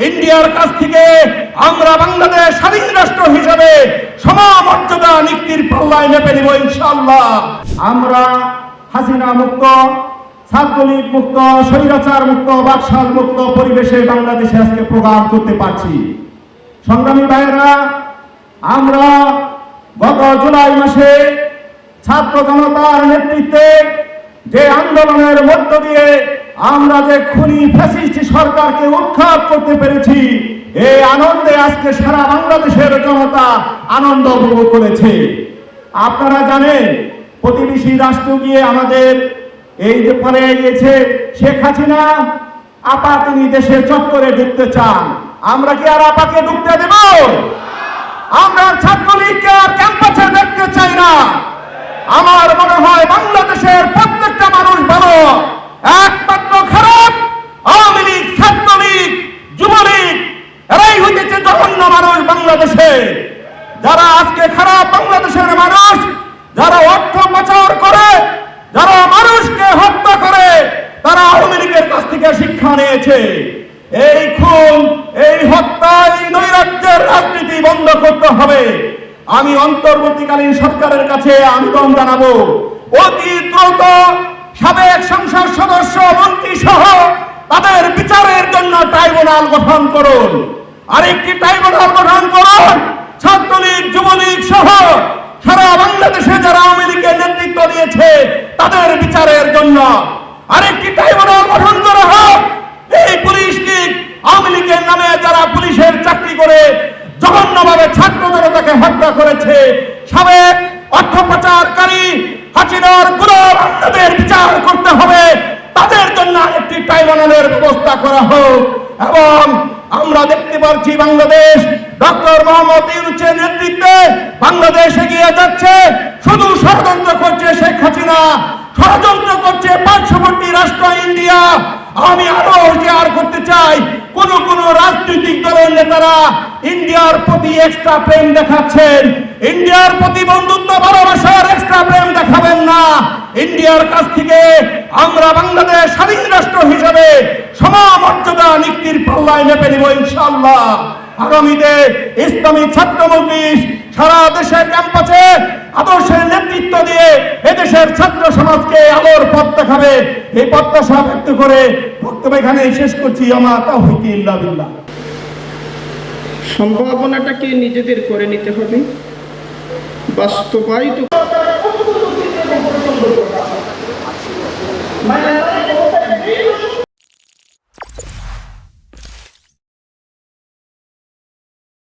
ইন্ডিয়ার কাছ থেকে আমরা বাংলাদেশ স্বাধীন রাষ্ট্র হিসেবে সমমর্যাদা নীতির পাল্লায় মেপে নিব ইনশাআল্লাহ। আমরা হাসিনা মুক্ত, ছাত্রলীগ মুক্ত, স্বৈরাচার মুক্ত, বাকশাল মুক্ত পরিবেশে বাংলাদেশে আজকে প্রোগ্রাম করতে পারছি। সংগ্রামী ভাইয়েরা, আমরা গত জুলাই মাসে ছাত্র জনতার নেতৃত্বে যে আন্দোলনের মধ্য দিয়ে আমরা যে খুনি ফ্যাসিস্ট সরকারকে উৎখাত করতে পেরেছি, এই আনন্দে আজকে সারা বাংলাদেশের জনতা আনন্দ উপভোগ করেছে। আপনারা জানেন, প্রতিবেশী রাষ্ট্র গিয়ে আমাদের এই যে পরে গিয়েছে শেখ হাসিনা আপা, তিনি দেশের চত্বরে ঢুকতে চান। আমরা কি আর আপাকে ঢুকতে দেব? আমরা ছাত্রলীগকে আর ক্যাম্পাসে দেখতে চাই না। আমার মনে হয় বাংলাদেশের প্রত্যেকটা মানুষ ভালো, একমাত্র খারাপ আওয়ামী লীগ, ছাত্রলীগ, যুবলীগ, এরাই হইতেছে জঘন্য মানুষ বাংলাদেশে। যারা আজকে খারাপ বাংলাদেশের মানুষ, যারা অর্থ পাচার করে, যারা মানুষকে হত্যা করে, তারা আওয়ামী লীগের কাছ থেকে শিক্ষা নিয়েছে। এই খুন, এই হত্যা, এই নৈরাজ্যের রাজনীতি বন্ধ করতে হবে। আমি অন্তর্বর্তীকালীন সরকারের কাছে আবেদন জানাবো, অতি দ্রুত সাবেক সংসদ সদস্য, মন্ত্রী সহ তাদের বিচারের জন্য ট্রাইব্যুনাল গঠন করুন। আরেকটি ট্রাইব্যুনাল গঠন করুন ছাত্রলীগ, যুবলীগ সহ সারা বাংলাদেশে যারা আওয়ামী লীগের নেতৃত্ব দিয়েছে তাদের বিচারের জন্য। আরেকটি ট্রাইব্যুনাল গঠন করা হোক এই পুলিশ লীগ, আওয়ামী লীগের নামে যারা পুলিশের চাকরি করে জঘন্যভাবে ছাত্র জনতাকে হত্যা করেছে, সাবেক অর্থ পাচারকারী হাসিনার গুলাম আহমেদের বিচার করতে হবে। তাদের জন্য একটি ট্রাইব্যুনালের ব্যবস্থা করা হোক। এবং আমরা দেখতে পাচ্ছি বাংলাদেশ ডক্টর মোহাম্মদ ইউনূসের নেতৃত্বে বাংলাদেশ এগিয়ে যাচ্ছে। শুধু ষড়যন্ত্র করছে শেখ হাসিনা, ষড়যন্ত্র করছে পার্শ্ববর্তী রাষ্ট্র ইন্ডিয়া। আমি আরো শেয়ার করতে চাই, কোন কোন রাজনৈতিক দলের নেতারা ইন্ডিয়ার প্রতি এক্সট্রা প্রেম দেখাচ্ছেন। ইন্ডিয়ার প্রতি বন্ধুত্ব ভালোবাসার এক্সট্রা প্রেম দেখাবেন না। ইন্ডিয়ার কাছ থেকে আমরা বাংলাদেশ স্বাধীন রাষ্ট্র হিসেবে সমমর্যাদা নীতির পাল্লায় মেপে নিব ইনশাআল্লাহ। আগামীতে ইসলামী ছাত্র মজলিস সারা দেশের ক্যাম্পাসে আদর্শের নেতৃত্ব দিয়ে এদেশের ছাত্র সমাজকে আলোর পথ দেখাবে, এই প্রত্যাশা ব্যক্ত করে বক্তব্য এখানে শেষ করছি। আমা তাওফীক ইল্লা বিল্লাহ। সম্ভাবনাটাকে নিজেদের করে নিতে হবে, বাস্তবায়িত